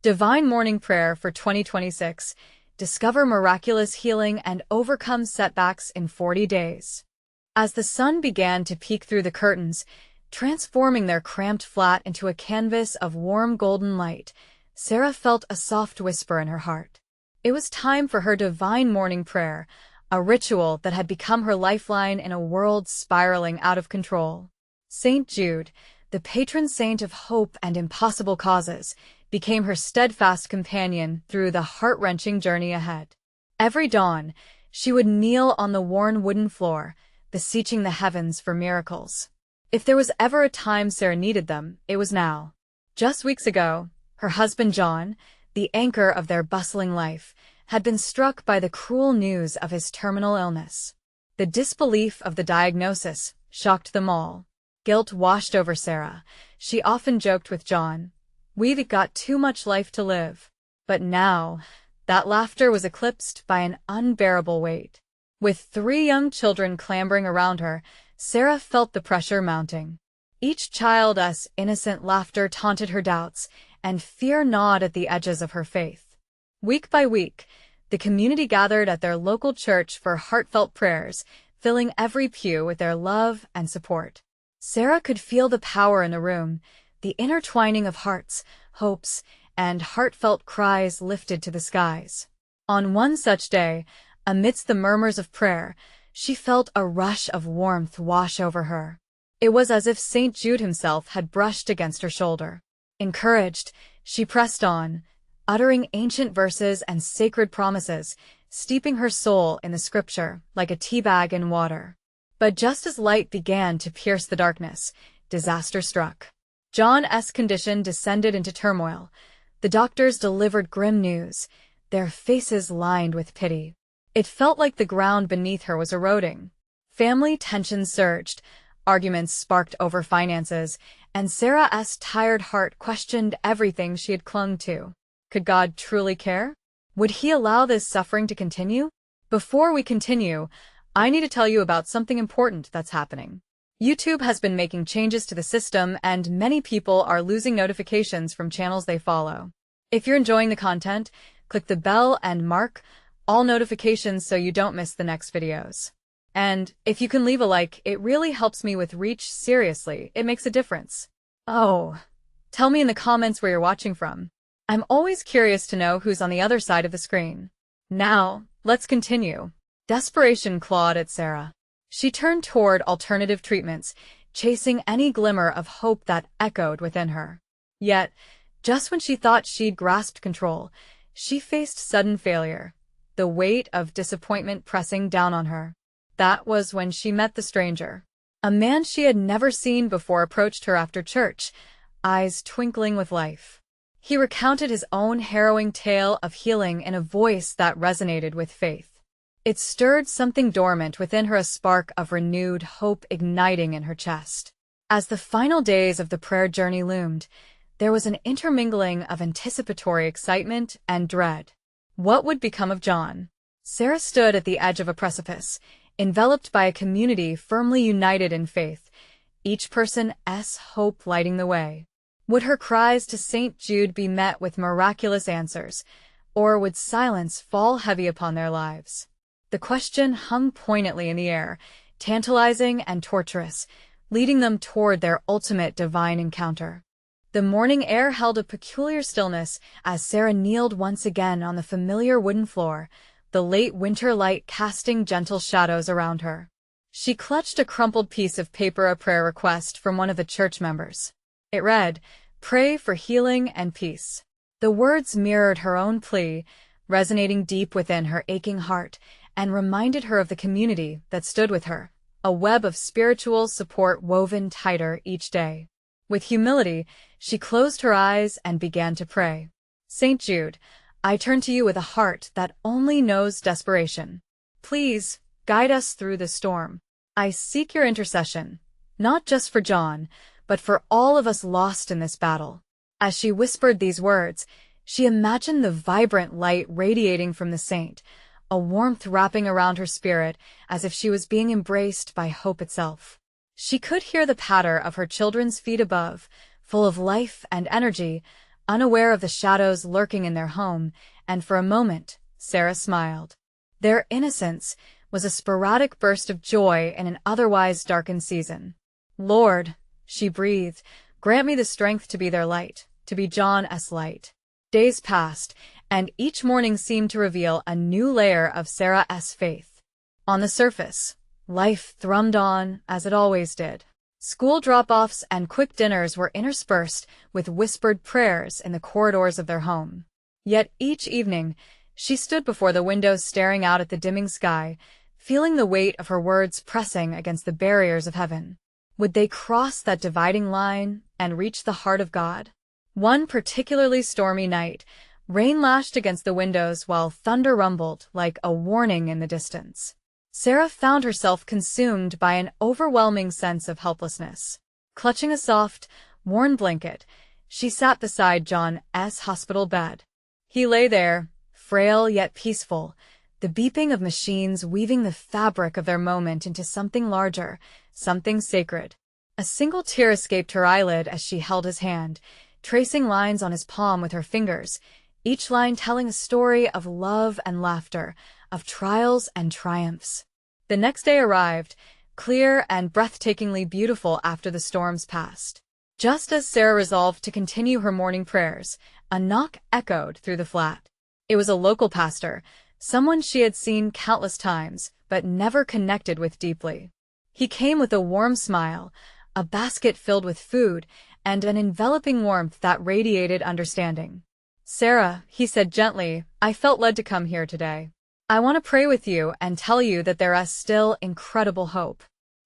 Divine Morning Prayer for 2026. Discover miraculous healing and overcome setbacks in 40 days. As the sun began to peek through the curtains, transforming their cramped flat into a canvas of warm golden light, Sarah felt a soft whisper in her heart. It was time for her divine morning prayer, a ritual that had become her lifeline in a world spiraling out of control. Saint Jude, the patron saint of hope and impossible causes, became her steadfast companion through the heart-wrenching journey ahead. Every dawn, she would kneel on the worn wooden floor, beseeching the heavens for miracles. If there was ever a time Sarah needed them, it was now. Just weeks ago, her husband John, the anchor of their bustling life, had been struck by the cruel news of his terminal illness. The disbelief of the diagnosis shocked them all. Guilt washed over Sarah. She often joked with John, "We've got too much life to live." But now, that laughter was eclipsed by an unbearable weight. With 3 young children clambering around her, Sarah felt the pressure mounting. Each child's innocent laughter taunted her doubts, and fear gnawed at the edges of her faith. Week by week, the community gathered at their local church for heartfelt prayers, filling every pew with their love and support. Sarah could feel the power in the room, the intertwining of hearts, hopes, and heartfelt cries lifted to the skies. On one such day, amidst the murmurs of prayer, she felt a rush of warmth wash over her. It was as if St. Jude himself had brushed against her shoulder. Encouraged, she pressed on, uttering ancient verses and sacred promises, steeping her soul in the scripture like a tea bag in water. But just as light began to pierce the darkness, disaster struck. John's condition descended into turmoil. The doctors delivered grim news, their faces lined with pity. It felt like the ground beneath her was eroding. Family tensions surged, arguments sparked over finances, and Sarah's tired heart questioned everything she had clung to. Could God truly care? Would He allow this suffering to continue? Before we continue, I need to tell you about something important that's happening. YouTube has been making changes to the system, and many people are losing notifications from channels they follow. If you're enjoying the content, click the bell and mark all notifications so you don't miss the next videos. And if you can leave a like, it really helps me with reach. Seriously, it makes a difference. Oh, tell me in the comments where you're watching from. I'm always curious to know who's on the other side of the screen. Now, let's continue. Desperation clawed at Sarah. She turned toward alternative treatments, chasing any glimmer of hope that echoed within her. Yet, just when she thought she'd grasped control, she faced sudden failure, the weight of disappointment pressing down on her. That was when she met the stranger. A man she had never seen before approached her after church, eyes twinkling with life. He recounted his own harrowing tale of healing in a voice that resonated with faith. It stirred something dormant within her, a spark of renewed hope igniting in her chest. As the final days of the prayer journey loomed, there was an intermingling of anticipatory excitement and dread. What would become of John? Sarah stood at the edge of a precipice, enveloped by a community firmly united in faith, each person's hope lighting the way. Would her cries to St. Jude be met with miraculous answers, or would silence fall heavy upon their lives? The question hung poignantly in the air, tantalizing and torturous, leading them toward their ultimate divine encounter. The morning air held a peculiar stillness as Sarah kneeled once again on the familiar wooden floor, the late winter light casting gentle shadows around her. She clutched a crumpled piece of paper, a prayer request from one of the church members. It read, "Pray for healing and peace." The words mirrored her own plea, resonating deep within her aching heart, and reminded her of the community that stood with her, a web of spiritual support woven tighter each day. With humility, she closed her eyes and began to pray. "St. Jude, I turn to you with a heart that only knows desperation. Please, guide us through the storm. I seek your intercession, not just for John, but for all of us lost in this battle." As she whispered these words, she imagined the vibrant light radiating from the saint, a warmth wrapping around her spirit as if she was being embraced by hope itself. She could hear the patter of her children's feet above, full of life and energy, unaware of the shadows lurking in their home, and for a moment, Sarah smiled. Their innocence was a sporadic burst of joy in an otherwise darkened season. "Lord," she breathed, "grant me the strength to be their light, to be John's light." Days passed, and each morning seemed to reveal a new layer of Sarah's faith. On the surface, life thrummed on as it always did. School drop-offs and quick dinners were interspersed with whispered prayers in the corridors of their home. Yet each evening, she stood before the window staring out at the dimming sky, feeling the weight of her words pressing against the barriers of heaven. Would they cross that dividing line and reach the heart of God? One particularly stormy night, rain lashed against the windows while thunder rumbled like a warning in the distance. Sarah found herself consumed by an overwhelming sense of helplessness. Clutching a soft, worn blanket, she sat beside John's hospital bed. He lay there, frail yet peaceful, the beeping of machines weaving the fabric of their moment into something larger, something sacred. A single tear escaped her eyelid as she held his hand, tracing lines on his palm with her fingers, each line telling a story of love and laughter, of trials and triumphs. The next day arrived, clear and breathtakingly beautiful after the storms passed. Just as Sarah resolved to continue her morning prayers, a knock echoed through the flat. It was a local pastor, someone she had seen countless times, but never connected with deeply. He came with a warm smile, a basket filled with food, and an enveloping warmth that radiated understanding. "Sarah," he said gently, "I felt led to come here today. I want to pray with you and tell you that there is still incredible hope."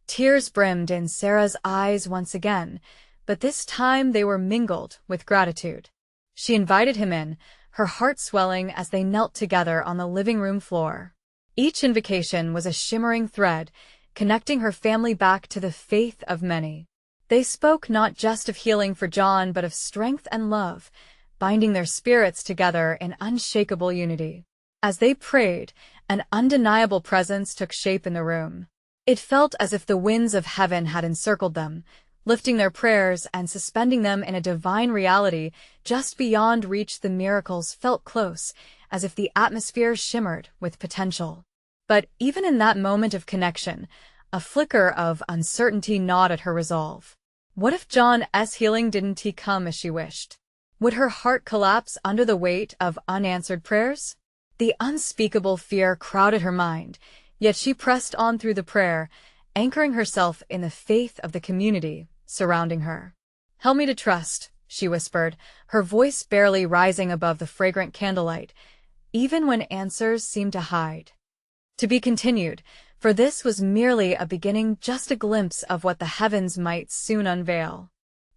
Tears brimmed in Sarah's eyes once again, but this time they were mingled with gratitude. She invited him in, her heart swelling as they knelt together on the living room floor. Each invocation was a shimmering thread, connecting her family back to the faith of many. They spoke not just of healing for John but of strength and love, binding their spirits together in unshakable unity. As they prayed, an undeniable presence took shape in the room. It felt as if the winds of heaven had encircled them, lifting their prayers and suspending them in a divine reality just beyond reach. The miracles felt close, as if the atmosphere shimmered with potential. But even in that moment of connection, a flicker of uncertainty gnawed at her resolve. What if John's healing didn't come as she wished? Would her heart collapse under the weight of unanswered prayers? The unspeakable fear crowded her mind, yet she pressed on through the prayer, anchoring herself in the faith of the community surrounding her. "Help me to trust," she whispered, her voice barely rising above the fragrant candlelight, even when answers seemed to hide. To be continued, for this was merely a beginning, just a glimpse of what the heavens might soon unveil.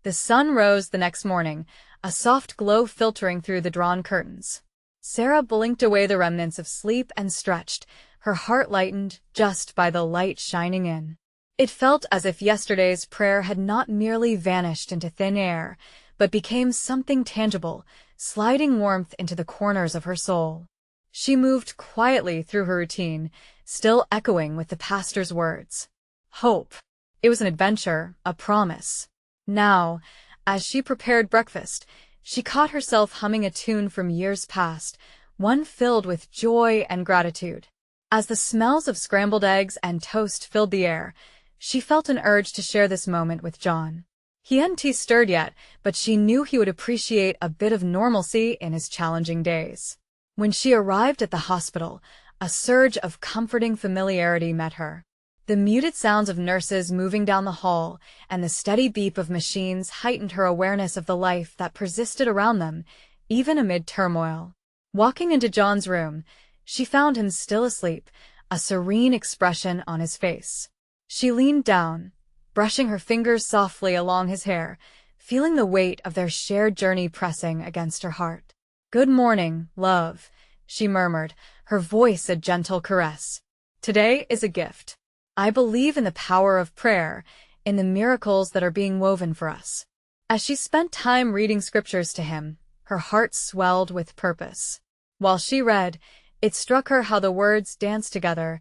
The sun rose the next morning, a soft glow filtering through the drawn curtains. Sarah blinked away the remnants of sleep and stretched, her heart lightened just by the light shining in. It felt as if yesterday's prayer had not merely vanished into thin air, but became something tangible, sliding warmth into the corners of her soul. She moved quietly through her routine, still echoing with the pastor's words. Hope. It was an adventure, a promise. Now, as she prepared breakfast, she caught herself humming a tune from years past, one filled with joy and gratitude. As the smells of scrambled eggs and toast filled the air, she felt an urge to share this moment with John. He hadn't stirred yet, but she knew he would appreciate a bit of normalcy in his challenging days. When she arrived at the hospital, a surge of comforting familiarity met her. The muted sounds of nurses moving down the hall and the steady beep of machines heightened her awareness of the life that persisted around them, even amid turmoil. Walking into John's room, she found him still asleep, a serene expression on his face. She leaned down, brushing her fingers softly along his hair, feeling the weight of their shared journey pressing against her heart. "Good morning, love," she murmured, her voice a gentle caress. "Today is a gift. I believe in the power of prayer, in the miracles that are being woven for us." As she spent time reading scriptures to him, her heart swelled with purpose. While she read, it struck her how the words danced together,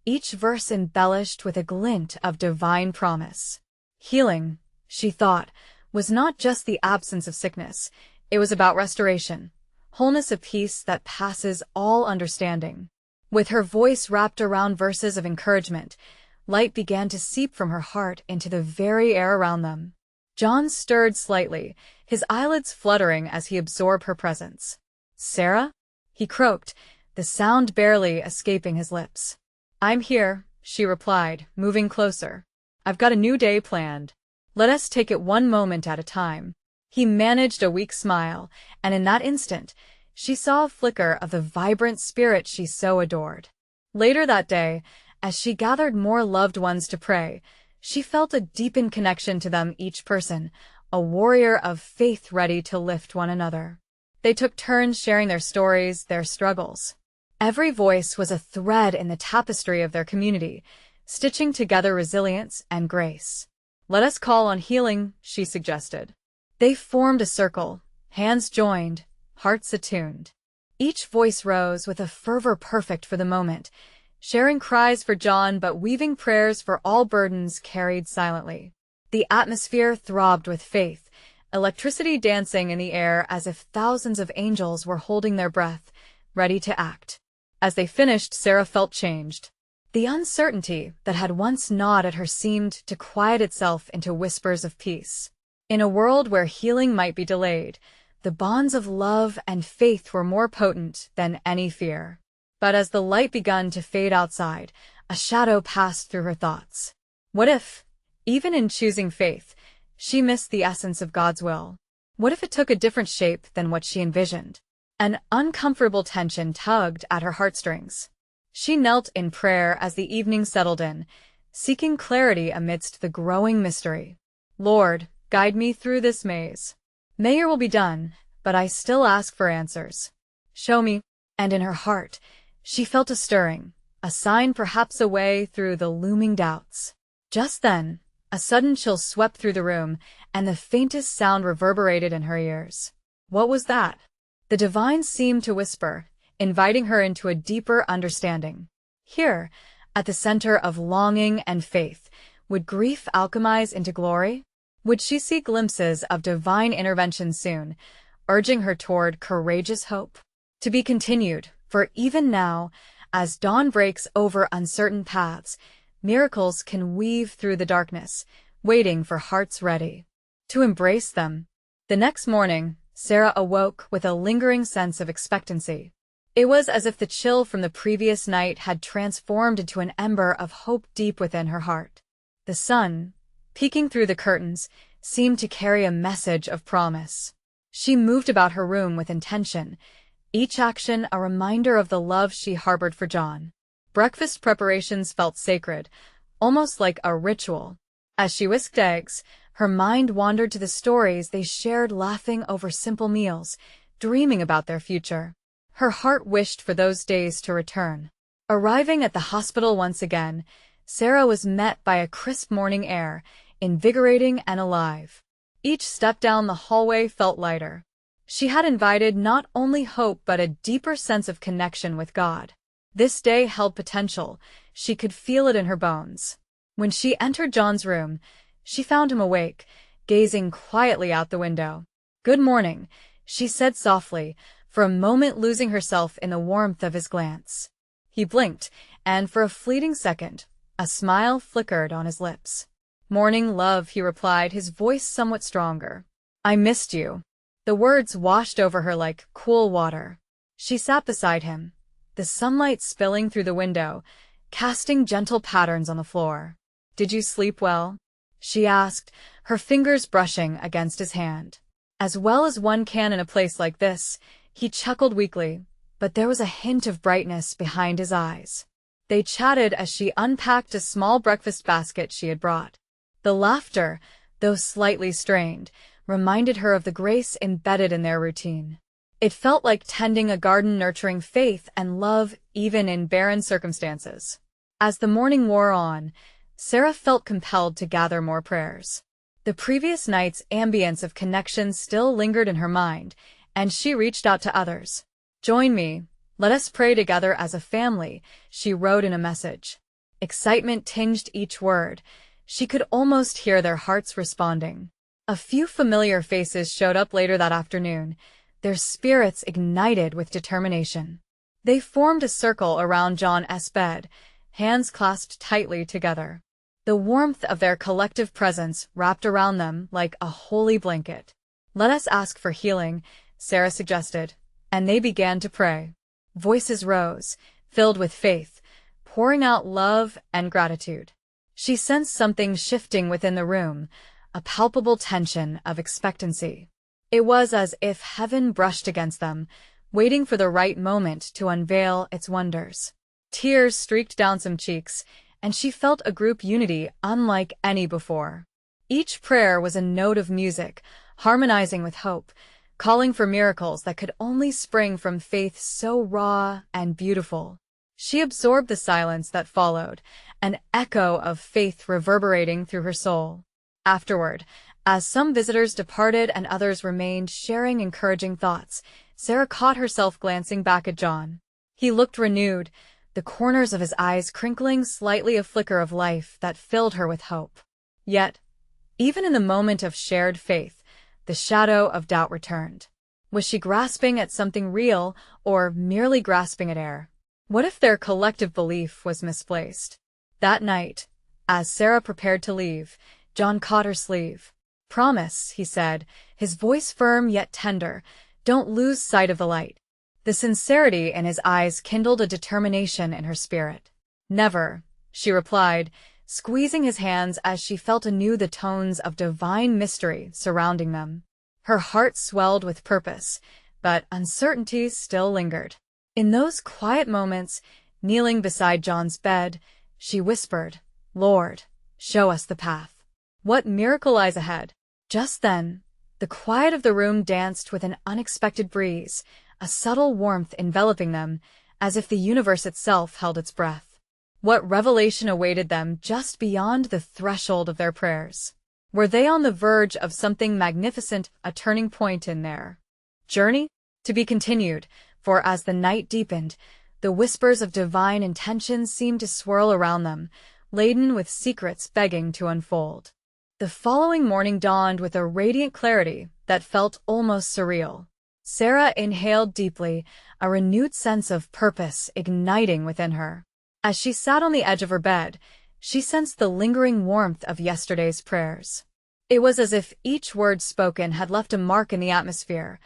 each verse embellished with a glint of divine promise. Healing, she thought, was not just the absence of sickness, It was about restoration, wholeness of peace that passes all understanding. With her voice wrapped around verses of encouragement, light began to seep from her heart into the very air around them. John stirred slightly, his eyelids fluttering as he absorbed her presence. "Sarah?" he croaked, the sound barely escaping his lips. "I'm here," she replied, moving closer. "I've got a new day planned. Let us take it one moment at a time." He managed a weak smile, and in that instant, she saw a flicker of the vibrant spirit she so adored. Later that day, as she gathered more loved ones to pray, she felt a deepened connection to them, each person, a warrior of faith ready to lift one another. They took turns sharing their stories, their struggles. Every voice was a thread in the tapestry of their community, stitching together resilience and grace. "Let us call on healing," she suggested. They formed a circle, hands joined, hearts attuned. Each voice rose with a fervor perfect for the moment, sharing cries for John but weaving prayers for all burdens carried silently. The atmosphere throbbed with faith, electricity dancing in the air as if thousands of angels were holding their breath, ready to act. As they finished, Sarah felt changed. The uncertainty that had once gnawed at her seemed to quiet itself into whispers of peace. In a world where healing might be delayed, the bonds of love and faith were more potent than any fear. But as the light began to fade outside, a shadow passed through her thoughts. What if, even in choosing faith, she missed the essence of God's will? What if it took a different shape than what she envisioned? An uncomfortable tension tugged at her heartstrings. She knelt in prayer as the evening settled in, seeking clarity amidst the growing mystery. "Lord, guide me through this maze. May your will be done, but I still ask for answers. Show me." And in her heart, she felt a stirring, a sign perhaps a way through the looming doubts. Just then, a sudden chill swept through the room, and the faintest sound reverberated in her ears. What was that? The divine seemed to whisper, inviting her into a deeper understanding. Here, at the center of longing and faith, would grief alchemize into glory? Would she see glimpses of divine intervention soon, urging her toward courageous hope? To be continued, for even now, as dawn breaks over uncertain paths, miracles can weave through the darkness, waiting for hearts ready to embrace them. The next morning, Sarah awoke with a lingering sense of expectancy. It was as if the chill from the previous night had transformed into an ember of hope deep within her heart. The sun, peeking through the curtains, seemed to carry a message of promise. She moved about her room with intention, each action a reminder of the love she harbored for John. Breakfast preparations felt sacred, almost like a ritual. As she whisked eggs, her mind wandered to the stories they shared, laughing over simple meals, dreaming about their future. Her heart wished for those days to return. Arriving at the hospital once again, Sarah was met by a crisp morning air, invigorating and alive. Each step down the hallway felt lighter. She had invited not only hope but a deeper sense of connection with God. This day held potential. She could feel it in her bones. When she entered John's room, she found him awake, gazing quietly out the window. "Good morning," she said softly, for a moment losing herself in the warmth of his glance. He blinked, and for a fleeting second, a smile flickered on his lips. "Morning, love," he replied, his voice somewhat stronger. "I missed you." The words washed over her like cool water. She sat beside him, the sunlight spilling through the window, casting gentle patterns on the floor. "Did you sleep well?" she asked, her fingers brushing against his hand. "As well as one can in a place like this," he chuckled weakly, but there was a hint of brightness behind his eyes. They chatted as she unpacked a small breakfast basket she had brought. The laughter, though slightly strained, reminded her of the grace embedded in their routine. It felt like tending a garden, nurturing faith and love even in barren circumstances. As the morning wore on, Sarah felt compelled to gather more prayers. The previous night's ambience of connection still lingered in her mind, and she reached out to others. "Join me. Let us pray together as a family," she wrote in a message. Excitement tinged each word. She could almost hear their hearts responding. A few familiar faces showed up later that afternoon, their spirits ignited with determination. They formed a circle around John's bed, hands clasped tightly together. The warmth of their collective presence wrapped around them like a holy blanket. "Let us ask for healing," Sarah suggested, and they began to pray. Voices rose, filled with faith, pouring out love and gratitude. She sensed something shifting within the room, a palpable tension of expectancy. It was as if heaven brushed against them, waiting for the right moment to unveil its wonders. Tears streaked down some cheeks, and she felt a group unity unlike any before. Each prayer was a note of music, harmonizing with hope, calling for miracles that could only spring from faith so raw and beautiful. She absorbed the silence that followed, an echo of faith reverberating through her soul. Afterward, as some visitors departed and others remained sharing encouraging thoughts, Sarah caught herself glancing back at John. He looked renewed, the corners of his eyes crinkling slightly, a flicker of life that filled her with hope. Yet, even in the moment of shared faith, the shadow of doubt returned. Was she grasping at something real, or merely grasping at air? What if their collective belief was misplaced? That night, as Sarah prepared to leave, John caught her sleeve. "Promise," he said, his voice firm yet tender, "don't lose sight of the light." The sincerity in his eyes kindled a determination in her spirit. "Never," she replied, squeezing his hands as she felt anew the tones of divine mystery surrounding them. Her heart swelled with purpose, but uncertainty still lingered. In those quiet moments, kneeling beside John's bed, she whispered, "Lord, show us the path. What miracle lies ahead?" Just then, the quiet of the room danced with an unexpected breeze, a subtle warmth enveloping them, as if the universe itself held its breath. What revelation awaited them just beyond the threshold of their prayers? Were they on the verge of something magnificent, a turning point in their journey? To be continued, for as the night deepened, the whispers of divine intentions seemed to swirl around them, laden with secrets begging to unfold. The following morning dawned with a radiant clarity that felt almost surreal. Sarah inhaled deeply, a renewed sense of purpose igniting within her. As she sat on the edge of her bed, she sensed the lingering warmth of yesterday's prayers. It was as if each word spoken had left a mark in the atmosphere,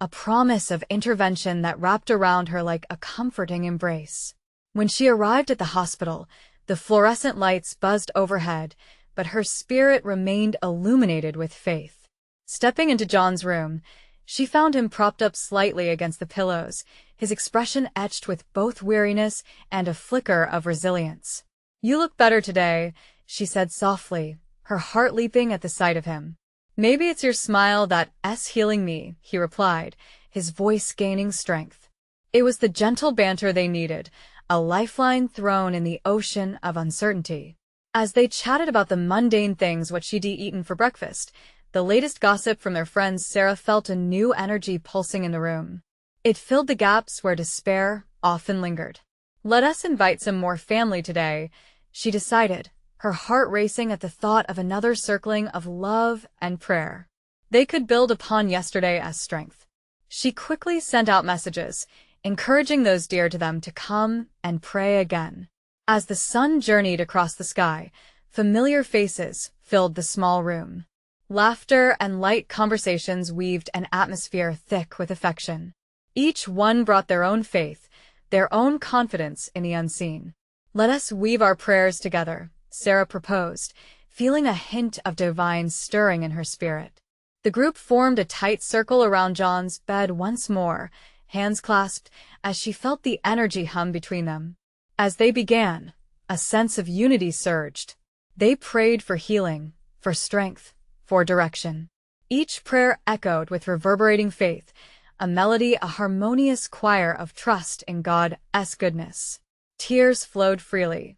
a promise of intervention that wrapped around her like a comforting embrace. When she arrived at the hospital, the fluorescent lights buzzed overhead, but her spirit remained illuminated with faith. Stepping into John's room, she found him propped up slightly against the pillows, his expression etched with both weariness and a flicker of resilience. "You look better today," she said softly, her heart leaping at the sight of him. "Maybe it's your smile that's healing me," he replied, his voice gaining strength. It was the gentle banter they needed, a lifeline thrown in the ocean of uncertainty. As they chatted about the mundane things, what she'd eaten for breakfast, the latest gossip from their friends, Sarah felt a new energy pulsing in the room. It filled the gaps where despair often lingered. "Let us invite some more family today," she decided, her heart racing at the thought of another circling of love and prayer. They could build upon yesterday as strength. She quickly sent out messages, encouraging those dear to them to come and pray again. As the sun journeyed across the sky, familiar faces filled the small room. Laughter and light conversations weaved an atmosphere thick with affection. Each one brought their own faith, their own confidence in the unseen. "Let us weave our prayers together," Sarah proposed, feeling a hint of divine stirring in her spirit. The group formed a tight circle around John's bed once more, hands clasped, as she felt the energy hum between them. As they began, a sense of unity surged. They prayed for healing, for strength, for direction. Each prayer echoed with reverberating faith, a melody, a harmonious choir of trust in God's goodness. Tears flowed freely.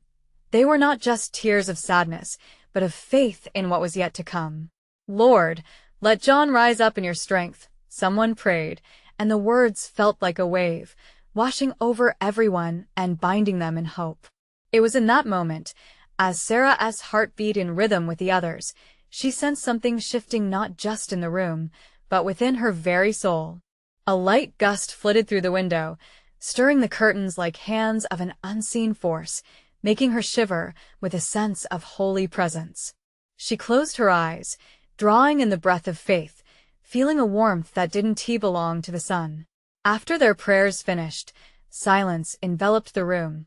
They were not just tears of sadness, but of faith in what was yet to come. "Lord, let John rise up in your strength," someone prayed, and the words felt like a wave, washing over everyone and binding them in hope. It was in that moment, as Sarah's heart beat in rhythm with the others, she sensed something shifting not just in the room, but within her very soul. A light gust flitted through the window, stirring the curtains like hands of an unseen force, making her shiver with a sense of holy presence. She closed her eyes, drawing in the breath of faith, feeling a warmth that didn't belong to the sun. After their prayers finished, silence enveloped the room,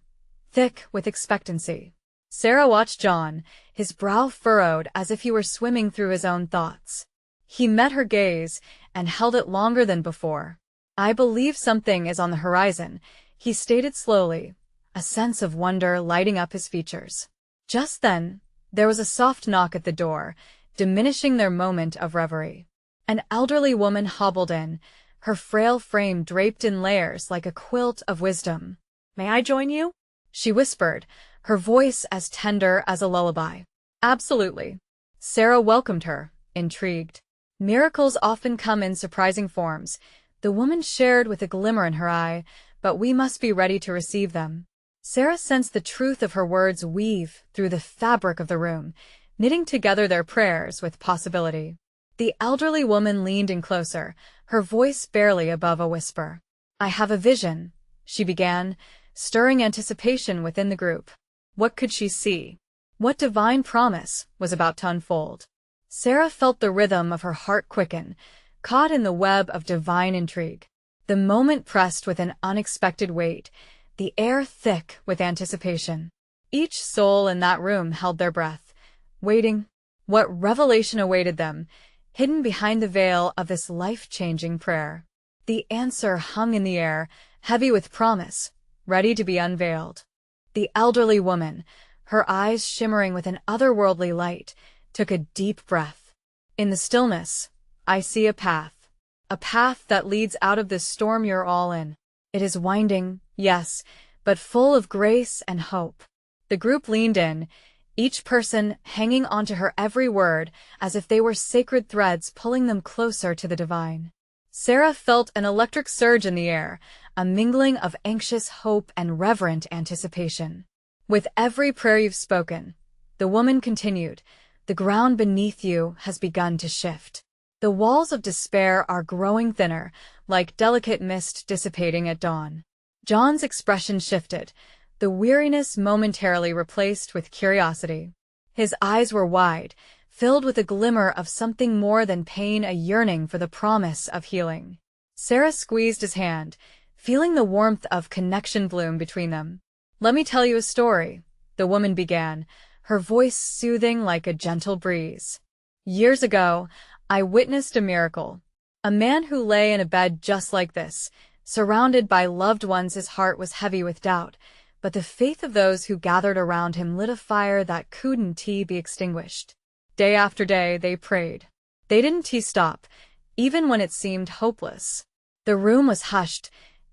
thick with expectancy. Sarah watched John, his brow furrowed as if he were swimming through his own thoughts. He met her gaze and held it longer than before. "I believe something is on the horizon," he stated slowly, a sense of wonder lighting up his features. Just then, there was a soft knock at the door, diminishing their moment of reverie. An elderly woman hobbled in, her frail frame draped in layers like a quilt of wisdom. "May I join you?" she whispered, her voice as tender as a lullaby. "Absolutely." Sarah welcomed her, intrigued. "Miracles often come in surprising forms," the woman shared with a glimmer in her eye, "but we must be ready to receive them." Sarah sensed the truth of her words weave through the fabric of the room, knitting together their prayers with possibility. The elderly woman leaned in closer, her voice barely above a whisper. "I have a vision," she began, stirring anticipation within the group. What could she see? What divine promise was about to unfold? Sarah felt the rhythm of her heart quicken, caught in the web of divine intrigue. The moment pressed with an unexpected weight, the air thick with anticipation. Each soul in that room held their breath, waiting. What revelation awaited them, hidden behind the veil of this life-changing prayer? The answer hung in the air, heavy with promise, ready to be unveiled. The elderly woman, her eyes shimmering with an otherworldly light, took a deep breath. "In the stillness, I see a path that leads out of this storm you're all in. It is winding, yes, but full of grace and hope." The group leaned in, each person hanging onto her every word as if they were sacred threads pulling them closer to the divine. Sarah felt an electric surge in the air, a mingling of anxious hope and reverent anticipation. "With every prayer you've spoken," the woman continued, "the ground beneath you has begun to shift. The walls of despair are growing thinner, like delicate mist dissipating at dawn." John's expression shifted, the weariness momentarily replaced with curiosity. His eyes were wide, filled with a glimmer of something more than pain, a yearning for the promise of healing. Sarah squeezed his hand, feeling the warmth of connection bloom between them. "Let me tell you a story," the woman began, her voice soothing like a gentle breeze. "Years ago, I witnessed a miracle. A man who lay in a bed just like this, surrounded by loved ones. His heart was heavy with doubt, but the faith of those who gathered around him lit a fire that couldn't be extinguished. Day after day, they prayed. They didn't stop, even when it seemed hopeless. The room was hushed,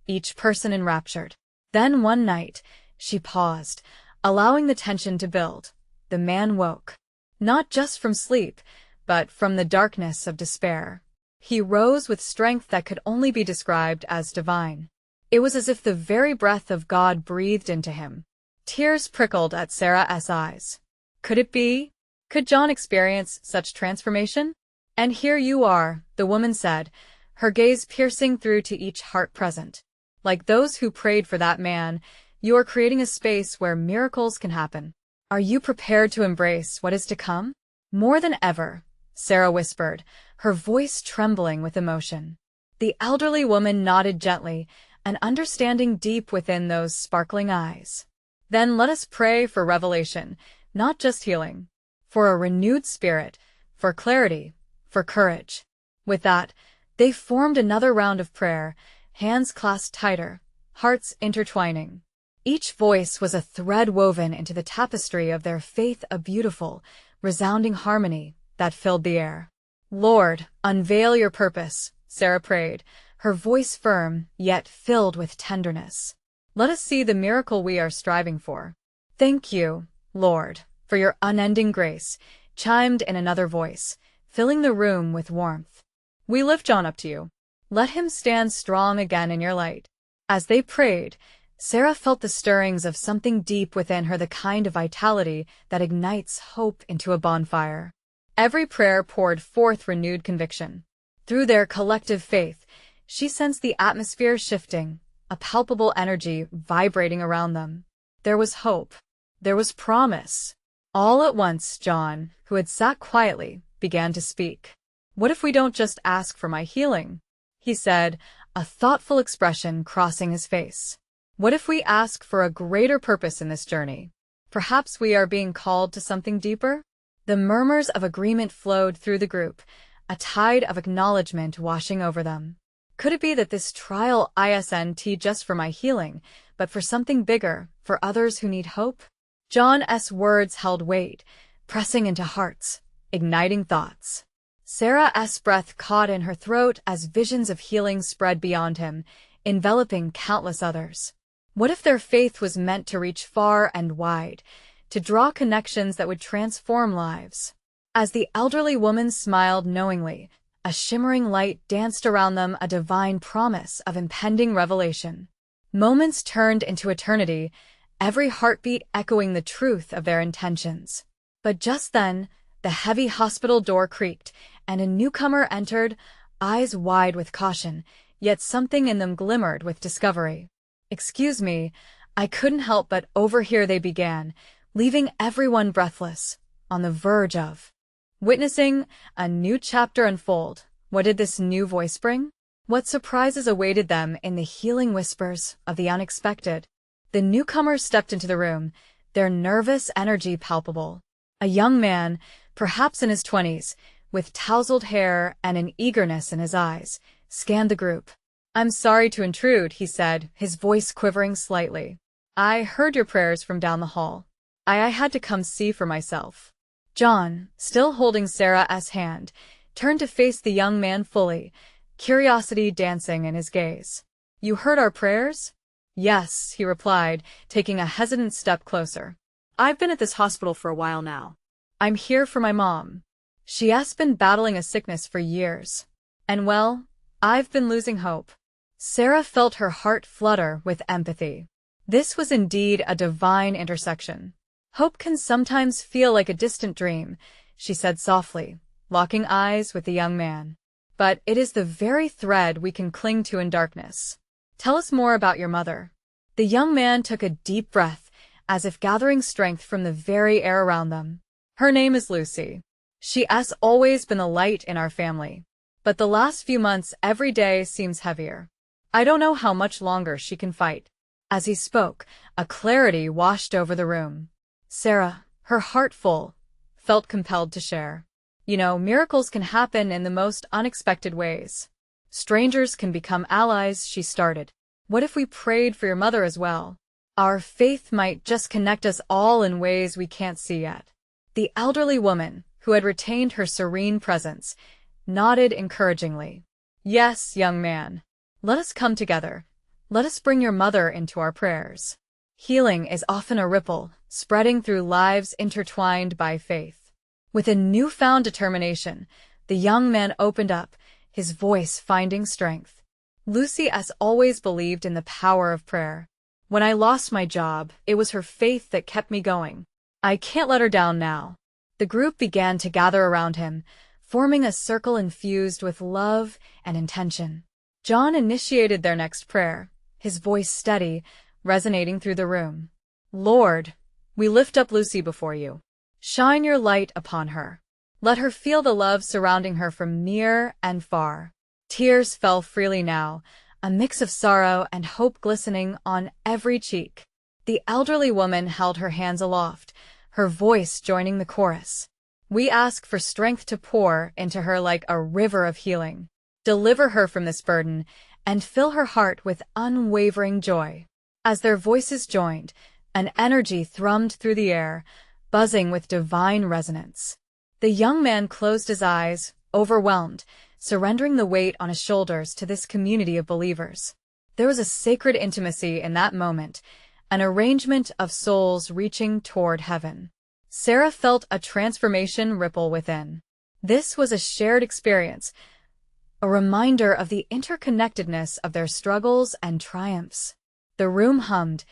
each person enraptured. Then one night, she paused, allowing the tension to build. The man woke. Not just from sleep, but from the darkness of despair. He rose with strength that could only be described as divine. It was as if the very breath of God breathed into him. Tears prickled at Sarah's eyes. Could it be? Could John experience such transformation? "And here you are," the woman said, her gaze piercing through to each heart present. "Like those who prayed for that man, you are creating a space where miracles can happen. Are you prepared to embrace what is to come?" "More than ever," Sarah whispered, her voice trembling with emotion. The elderly woman nodded gently, an understanding deep within those sparkling eyes. "Then let us pray for revelation, not just healing. For a renewed spirit, for clarity, for courage." With that, they formed another round of prayer, hands clasped tighter, hearts intertwining. Each voice was a thread woven into the tapestry of their faith, a beautiful, resounding harmony that filled the air. "Lord, unveil your purpose," Sarah prayed, her voice firm yet filled with tenderness. "Let us see the miracle we are striving for." "Thank you, Lord, for your unending grace," chimed in another voice, filling the room with warmth. "We lift John up to you. Let him stand strong again in your light." As they prayed, Sarah felt the stirrings of something deep within her, the kind of vitality that ignites hope into a bonfire. Every prayer poured forth renewed conviction. Through their collective faith, she sensed the atmosphere shifting, a palpable energy vibrating around them. There was hope. There was promise. All at once, John, who had sat quietly, began to speak. "What if we don't just ask for my healing?" he said, a thoughtful expression crossing his face. "What if we ask for a greater purpose in this journey? Perhaps we are being called to something deeper?" The murmurs of agreement flowed through the group, a tide of acknowledgement washing over them. Could it be that this trial isn't just for my healing, but for something bigger, for others who need hope? John's words held weight, pressing into hearts, igniting thoughts. Sarah's breath caught in her throat as visions of healing spread beyond him, enveloping countless others. What if their faith was meant to reach far and wide, to draw connections that would transform lives? As the elderly woman smiled knowingly, a shimmering light danced around them, a divine promise of impending revelation. Moments turned into eternity, every heartbeat echoing the truth of their intentions. But just then, the heavy hospital door creaked, and a newcomer entered, eyes wide with caution, yet something in them glimmered with discovery. "Excuse me," I couldn't help but overhear they began, leaving everyone breathless, on the verge of witnessing a new chapter unfold. What did this new voice bring? What surprises awaited them in the healing whispers of the unexpected? The newcomers stepped into the room, their nervous energy palpable. A young man, perhaps in his 20s, with tousled hair and an eagerness in his eyes, scanned the group. "I'm sorry to intrude," he said, his voice quivering slightly. "I heard your prayers from down the hall. I had to come see for myself." John, still holding Sarah's hand, turned to face the young man fully, curiosity dancing in his gaze. "You heard our prayers?" "Yes," he replied, taking a hesitant step closer. "I've been at this hospital for a while now. I'm here for my mom. She's been battling a sickness for years. And well, I've been losing hope." Sarah felt her heart flutter with empathy. This was indeed a divine intersection. "Hope can sometimes feel like a distant dream," she said softly, locking eyes with the young man. "But it is the very thread we can cling to in darkness. Tell us more about your mother." The young man took a deep breath, as if gathering strength from the very air around them. "Her name is Lucy. She has always been the light in our family. But the last few months every day seems heavier. I don't know how much longer she can fight." As he spoke, a clarity washed over the room. Sarah, her heart full, felt compelled to share. "You know, miracles can happen in the most unexpected ways. Strangers can become allies," she started. "What if we prayed for your mother as well? Our faith might just connect us all in ways we can't see yet." The elderly woman, who had retained her serene presence, nodded encouragingly. "Yes, young man. Let us come together. Let us bring your mother into our prayers." Healing is often a ripple, spreading through lives intertwined by faith. With a newfound determination, the young man opened up, his voice finding strength. "Lucy has always believed in the power of prayer. When I lost my job, it was her faith that kept me going. I can't let her down now." The group began to gather around him, forming a circle infused with love and intention. John initiated their next prayer, his voice steady, resonating through the room. "Lord, we lift up Lucy before you. Shine your light upon her. Let her feel the love surrounding her from near and far." Tears fell freely now, a mix of sorrow and hope glistening on every cheek. The elderly woman held her hands aloft, her voice joining the chorus. "We ask for strength to pour into her like a river of healing. Deliver her from this burden, and fill her heart with unwavering joy." As their voices joined, an energy thrummed through the air, buzzing with divine resonance. The young man closed his eyes, overwhelmed, surrendering the weight on his shoulders to this community of believers. There was a sacred intimacy in that moment, an arrangement of souls reaching toward heaven. Sarah felt a transformation ripple within. This was a shared experience, a reminder of the interconnectedness of their struggles and triumphs. The room hummed,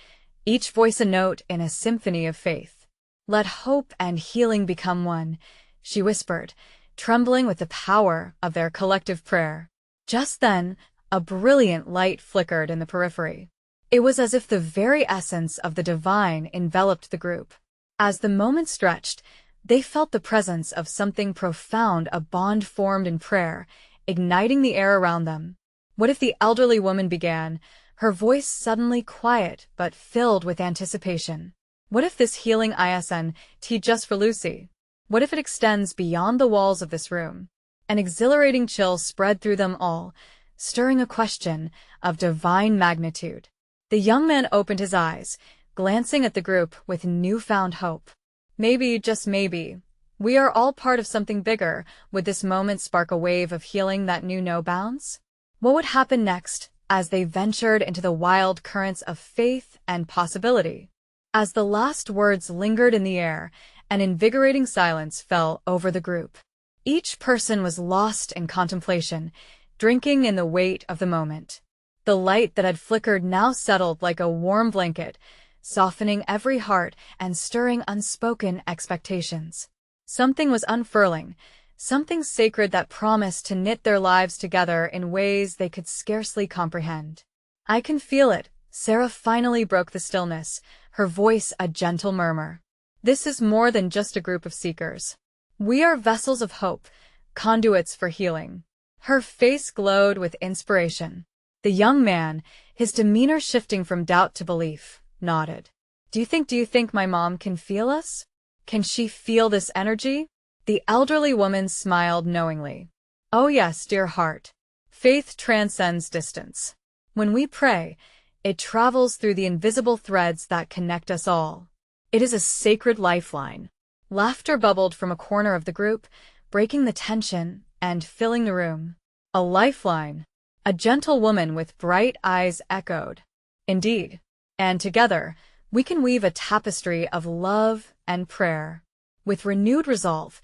each voice a note in a symphony of faith. "Let hope and healing become one," she whispered, trembling with the power of their collective prayer. Just then, a brilliant light flickered in the periphery. It was as if the very essence of the divine enveloped the group. As the moment stretched, they felt the presence of something profound, a bond formed in prayer, igniting the air around them. What if the elderly woman began, her voice suddenly quiet but filled with anticipation? What if this healing isn't just for Lucy? What if it extends beyond the walls of this room? An exhilarating chill spread through them all, stirring a question of divine magnitude. The young man opened his eyes, glancing at the group with newfound hope. Maybe, just maybe, we are all part of something bigger. Would this moment spark a wave of healing that knew no bounds? What would happen next as they ventured into the wild currents of faith and possibility? As the last words lingered in the air, an invigorating silence fell over the group. Each person was lost in contemplation, drinking in the weight of the moment. The light that had flickered now settled like a warm blanket, softening every heart and stirring unspoken expectations. Something was unfurling, something sacred that promised to knit their lives together in ways they could scarcely comprehend. "I can feel it," Sarah finally broke the stillness, her voice a gentle murmur. "This is more than just a group of seekers. We are vessels of hope, conduits for healing." Her face glowed with inspiration. The young man, his demeanor shifting from doubt to belief, nodded. Do you think my mom can feel us? Can she feel this energy?" The elderly woman smiled knowingly. "Oh yes, dear heart. Faith transcends distance. When we pray, it travels through the invisible threads that connect us all. It is a sacred lifeline." Laughter bubbled from a corner of the group, breaking the tension and filling the room. "A lifeline," a gentle woman with bright eyes echoed. "Indeed. And together, we can weave a tapestry of love and prayer." With renewed resolve,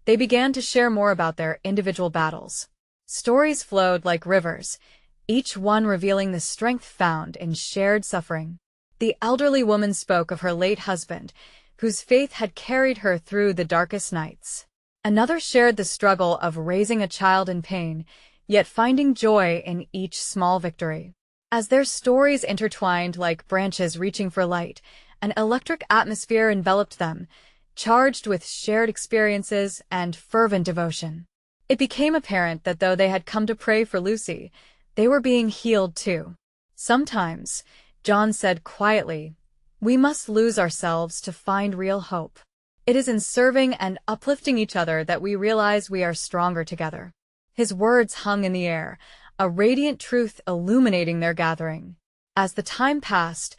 they began to share more about their individual battles. Stories flowed like rivers, each one revealing the strength found in shared suffering. The elderly woman spoke of her late husband, whose faith had carried her through the darkest nights. Another shared the struggle of raising a child in pain, yet finding joy in each small victory. As their stories intertwined like branches reaching for light, an electric atmosphere enveloped them, charged with shared experiences and fervent devotion. It became apparent that though they had come to pray for Lucy, they were being healed too. "Sometimes," John said quietly, "we must lose ourselves to find real hope. It is in serving and uplifting each other that we realize we are stronger together." His words hung in the air, a radiant truth illuminating their gathering. As the time passed,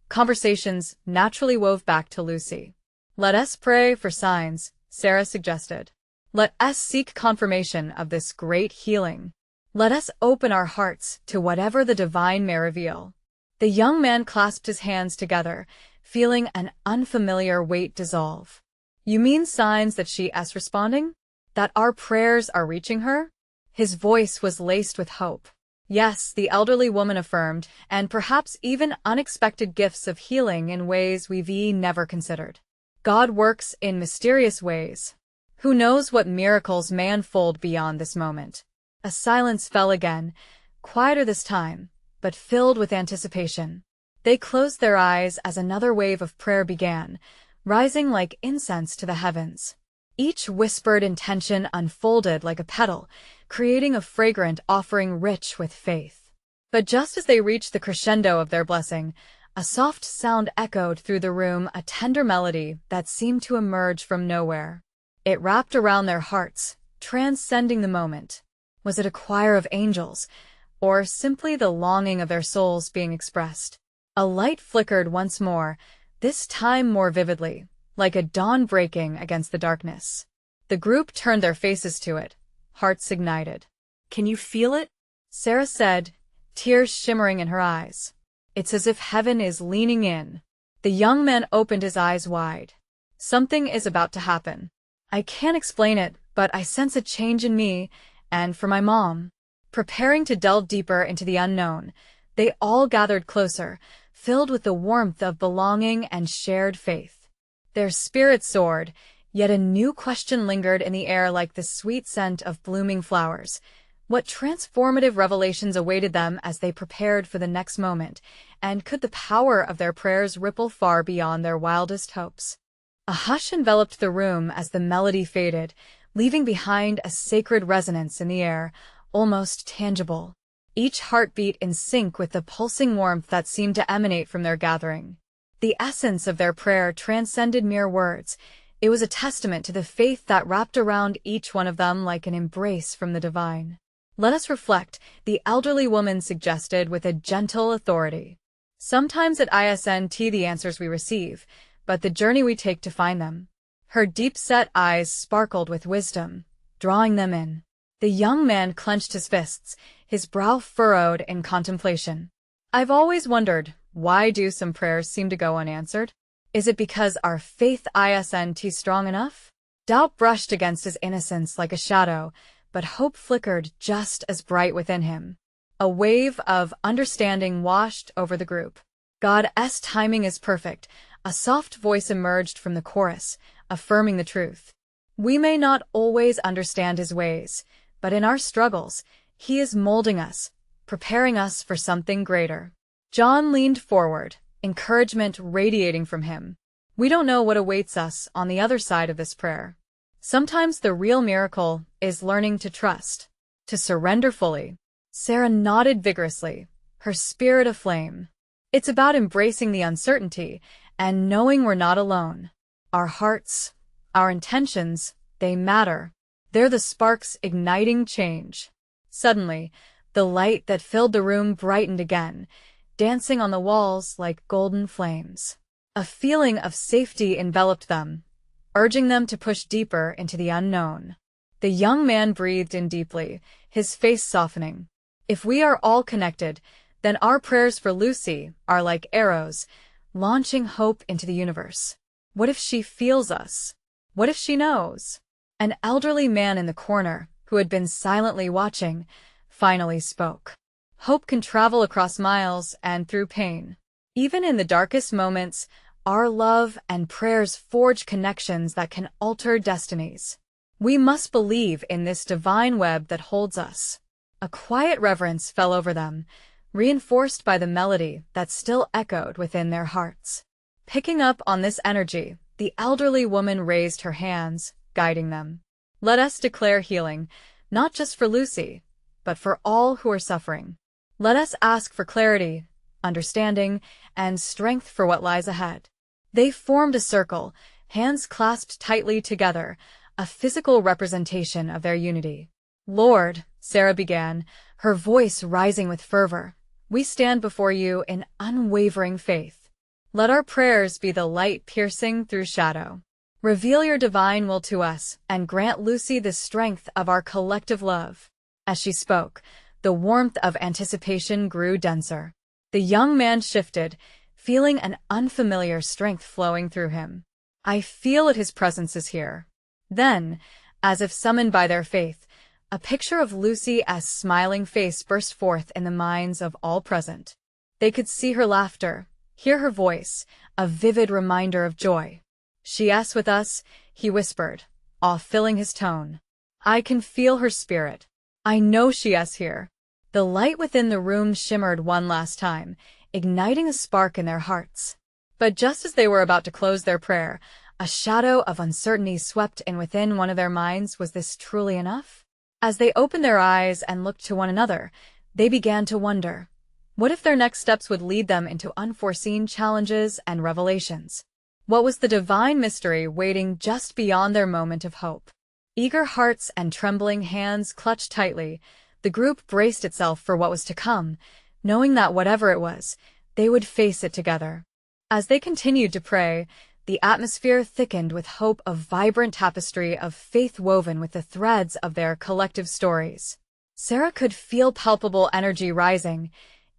conversations naturally wove back to Lucy. "Let us pray for signs," Sarah suggested. "Let us seek confirmation of this great healing. Let us open our hearts to whatever the divine may reveal." The young man clasped his hands together, feeling an unfamiliar weight dissolve. "You mean signs that she is responding? That our prayers are reaching her?" His voice was laced with hope. "Yes," the elderly woman affirmed, "and perhaps even unexpected gifts of healing in ways we've never considered. God works in mysterious ways. Who knows what miracles may unfold beyond this moment?" A silence fell again, quieter this time, but filled with anticipation. They closed their eyes as another wave of prayer began, rising like incense to the heavens. Each whispered intention unfolded like a petal, creating a fragrant offering rich with faith. But just as they reached the crescendo of their blessing, a soft sound echoed through the room, a tender melody that seemed to emerge from nowhere. It wrapped around their hearts, transcending the moment. Was it a choir of angels, or simply the longing of their souls being expressed? A light flickered once more, this time more vividly, like a dawn breaking against the darkness. The group turned their faces to it, hearts ignited. "Can you feel it?" Sarah said, tears shimmering in her eyes. "It's as if heaven is leaning in." The young man opened his eyes wide. "Something is about to happen. I can't explain it, but I sense a change in me, and for my mom." Preparing to delve deeper into the unknown, they all gathered closer, filled with the warmth of belonging and shared faith. Their spirits soared, Yet a new question lingered in the air like the sweet scent of blooming flowers. What transformative revelations awaited them as they prepared for the next moment, and could the power of their prayers ripple far beyond their wildest hopes? A hush enveloped the room as the melody faded, leaving behind a sacred resonance in the air, almost tangible, each heartbeat in sync with the pulsing warmth that seemed to emanate from their gathering. The essence of their prayer transcended mere words. It was a testament to the faith that wrapped around each one of them like an embrace from the divine. "Let us reflect," the elderly woman suggested with a gentle authority. "Sometimes it isn't the answers we receive, but the journey we take to find them." Her deep-set eyes sparkled with wisdom, drawing them in. The young man clenched his fists, his brow furrowed in contemplation. "I've always wondered, why do some prayers seem to go unanswered? Is it because our faith isn't strong enough?" Doubt brushed against his innocence like a shadow, but hope flickered just as bright within him. A wave of understanding washed over the group. "God's timing is perfect," a soft voice emerged from the chorus, affirming the truth. "We may not always understand his ways, but in our struggles, he is molding us, preparing us for something greater." John leaned forward, encouragement radiating from him. "We don't know what awaits us on the other side of this prayer. Sometimes the real miracle is learning to trust, to surrender fully." Sarah nodded vigorously, her spirit aflame. "It's about embracing the uncertainty and knowing we're not alone. Our hearts, our intentions, they matter. They're the sparks igniting change." Suddenly, the light that filled the room brightened again, dancing on the walls like golden flames. A feeling of safety enveloped them, urging them to push deeper into the unknown. The young man breathed in deeply, his face softening. "If we are all connected, then our prayers for Lucy are like arrows, launching hope into the universe. What if she feels us? What if she knows?" An elderly man in the corner, who had been silently watching, finally spoke. "Hope can travel across miles and through pain. Even in the darkest moments, our love and prayers forge connections that can alter destinies. We must believe in this divine web that holds us." A quiet reverence fell over them, reinforced by the melody that still echoed within their hearts. Picking up on this energy, the elderly woman raised her hands, guiding them. "Let us declare healing, not just for Lucy, but for all who are suffering. Let us ask for clarity, understanding, and strength for what lies ahead." They formed a circle, hands clasped tightly together, a physical representation of their unity. "Lord," Sarah began, her voice rising with fervor, "we stand before you in unwavering faith. Let our prayers be the light piercing through shadow. Reveal your divine will to us and grant Lucy the strength of our collective love." As she spoke, the warmth of anticipation grew denser. The young man shifted, feeling an unfamiliar strength flowing through him. "I feel that his presence is here." Then, as if summoned by their faith, a picture of Lucy's smiling face burst forth in the minds of all present. They could see her laughter, hear her voice, a vivid reminder of joy. "She's with us," he whispered, awe filling his tone. "I can feel her spirit. I know she's here." The light within the room shimmered one last time, igniting a spark in their hearts. But just as they were about to close their prayer, a shadow of uncertainty swept in within one of their minds. Was this truly enough? As they opened their eyes and looked to one another, they began to wonder. What if their next steps would lead them into unforeseen challenges and revelations? What was the divine mystery waiting just beyond their moment of hope? Eager hearts and trembling hands clutched tightly, the group braced itself for what was to come, knowing that whatever it was, they would face it together. As they continued to pray, the atmosphere thickened with hope, a vibrant tapestry of faith woven with the threads of their collective stories. Sarah could feel palpable energy rising,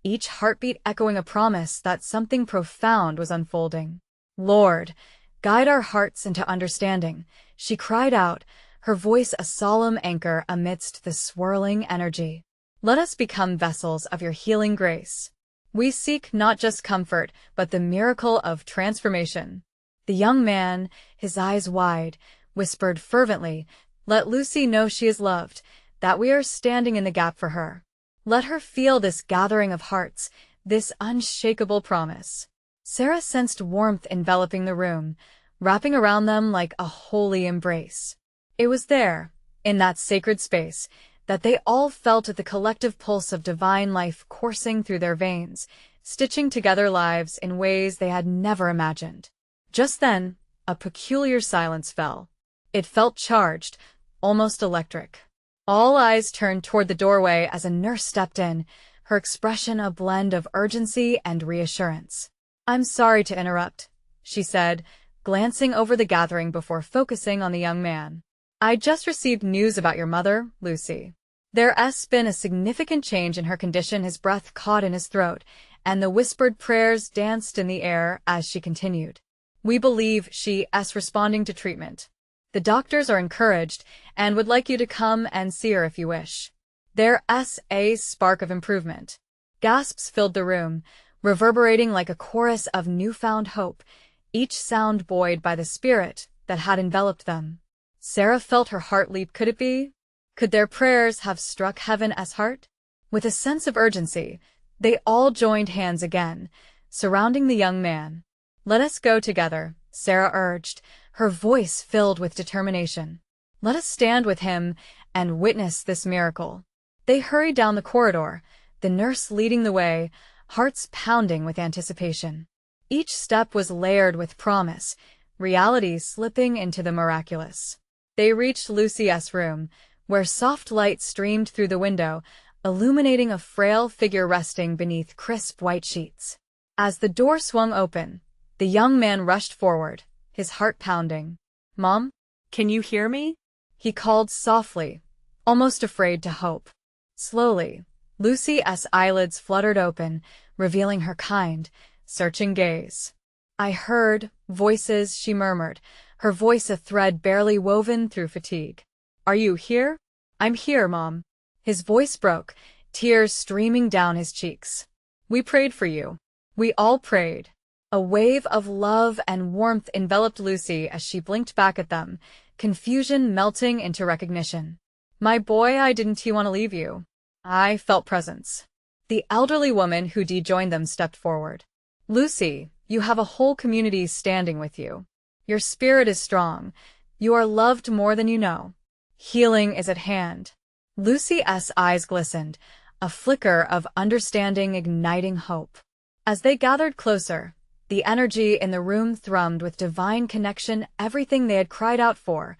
each heartbeat echoing a promise that something profound was unfolding. "Lord, guide our hearts into understanding," she cried out, her voice a solemn anchor amidst the swirling energy. "Let us become vessels of your healing grace. We seek not just comfort, but the miracle of transformation." The young man, his eyes wide, whispered fervently, "Let Lucy know she is loved, that we are standing in the gap for her. Let her feel this gathering of hearts, this unshakable promise." Sarah sensed warmth enveloping the room, wrapping around them like a holy embrace. It was there, in that sacred space, that they all felt the collective pulse of divine life coursing through their veins, stitching together lives in ways they had never imagined. Just then, a peculiar silence fell. It felt charged, almost electric. All eyes turned toward the doorway as a nurse stepped in, her expression a blend of urgency and reassurance. "I'm sorry to interrupt," she said, glancing over the gathering before focusing on the young man. "I just received news about your mother, Lucy. There's been a significant change in her condition." His breath caught in his throat, and the whispered prayers danced in the air as she continued. "We believe she's responding to treatment. The doctors are encouraged and would like you to come and see her if you wish. There's a spark of improvement." Gasps filled the room, reverberating like a chorus of newfound hope, each sound buoyed by the spirit that had enveloped them. Sarah felt her heart leap. Could it be? Could their prayers have struck heaven as heart? With a sense of urgency, they all joined hands again, surrounding the young man. "Let us go together," Sarah urged, her voice filled with determination. "Let us stand with him and witness this miracle." They hurried down the corridor, the nurse leading the way, hearts pounding with anticipation. Each step was layered with promise, reality slipping into the miraculous. They reached Lucy's room, where soft light streamed through the window, illuminating a frail figure resting beneath crisp white sheets. As the door swung open, the young man rushed forward, his heart pounding. "Mom, can you hear me?" he called softly, almost afraid to hope. Slowly, Lucy's eyelids fluttered open, revealing her kind, searching gaze. "I heard voices," she murmured, her voice a thread barely woven through fatigue. "Are you here?" "I'm here, Mom." His voice broke, tears streaming down his cheeks. "We prayed for you. We all prayed." A wave of love and warmth enveloped Lucy as she blinked back at them, confusion melting into recognition. "My boy, I didn't want to leave you." "I felt presence." The elderly woman who joined them stepped forward. "Lucy, you have a whole community standing with you. Your spirit is strong. You are loved more than you know. Healing is at hand." Lucy's eyes glistened, a flicker of understanding igniting hope. As they gathered closer, the energy in the room thrummed with divine connection. Everything they had cried out for,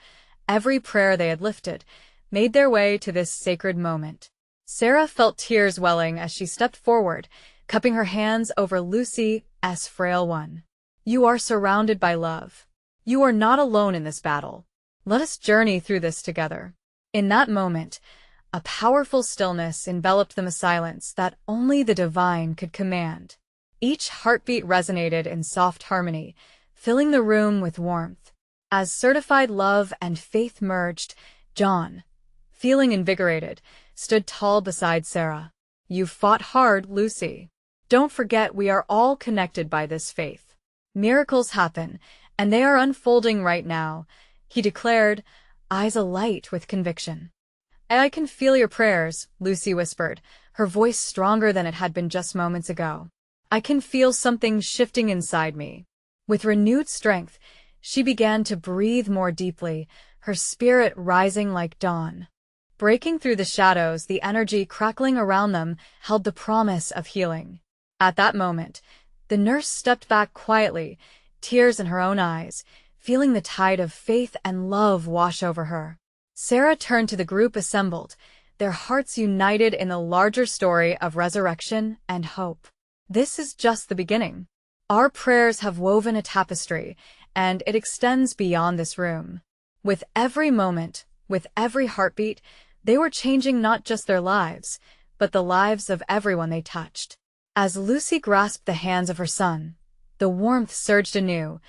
every prayer they had lifted, made their way to this sacred moment. Sarah felt tears welling as she stepped forward, cupping her hands over Lucy's frail one. "You are surrounded by love. You are not alone in this battle. Let us journey through this together." In that moment, a powerful stillness enveloped them, a silence that only the divine could command. Each heartbeat resonated in soft harmony, filling the room with warmth. As certified love and faith merged, John, feeling invigorated, stood tall beside Sarah. "You fought hard, Lucy. Don't forget we are all connected by this faith. Miracles happen, and they are unfolding right now," he declared, eyes alight with conviction. "I can feel your prayers," Lucy whispered, her voice stronger than it had been just moments ago. "I can feel something shifting inside me." With renewed strength, she began to breathe more deeply, her spirit rising like dawn. Breaking through the shadows, the energy crackling around them held the promise of healing. At that moment, the nurse stepped back quietly, tears in her own eyes, feeling the tide of faith and love wash over her. Sarah turned to the group assembled, their hearts united in the larger story of resurrection and hope. "This is just the beginning. Our prayers have woven a tapestry, and it extends beyond this room." With every moment, with every heartbeat, they were changing not just their lives, but the lives of everyone they touched. As Lucy grasped the hands of her son, the warmth surged anew,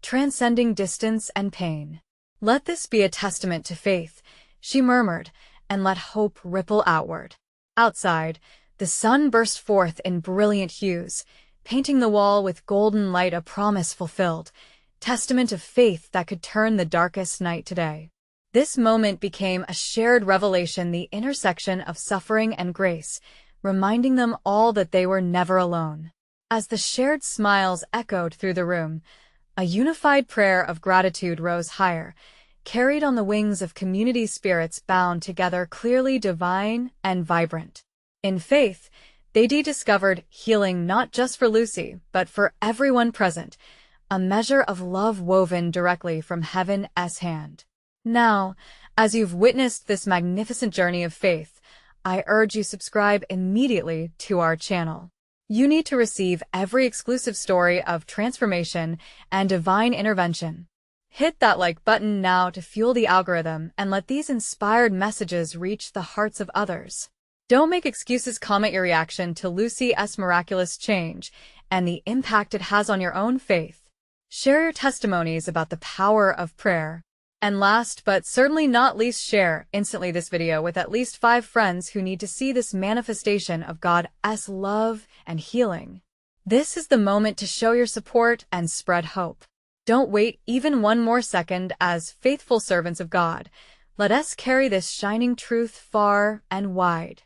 transcending distance and pain. "Let this be a testament to faith," she murmured, "and let hope ripple outward." Outside, the sun burst forth in brilliant hues, painting the wall with golden light, a promise fulfilled. testament of faith that could turn the darkest night today. This moment became a shared revelation, the intersection of suffering and grace, reminding them all that they were never alone. As the shared smiles echoed through the room, a unified prayer of gratitude rose higher, carried on the wings of community spirits bound together, clearly divine and vibrant. In faith, they discovered healing not just for Lucy, but for everyone present, a measure of love woven directly from heaven's hand. Now, as you've witnessed this magnificent journey of faith, I urge you subscribe immediately to our channel. You need to receive every exclusive story of transformation and divine intervention. Hit that like button now to fuel the algorithm and let these inspired messages reach the hearts of others. Don't make excuses. Comment your reaction to Lucy's miraculous change and the impact it has on your own faith. Share your testimonies about the power of prayer. And last but certainly not least, share instantly this video with at least 5 friends who need to see this manifestation of God's love and healing. This is the moment to show your support and spread hope. Don't wait even one more second. As faithful servants of God, let us carry this shining truth far and wide.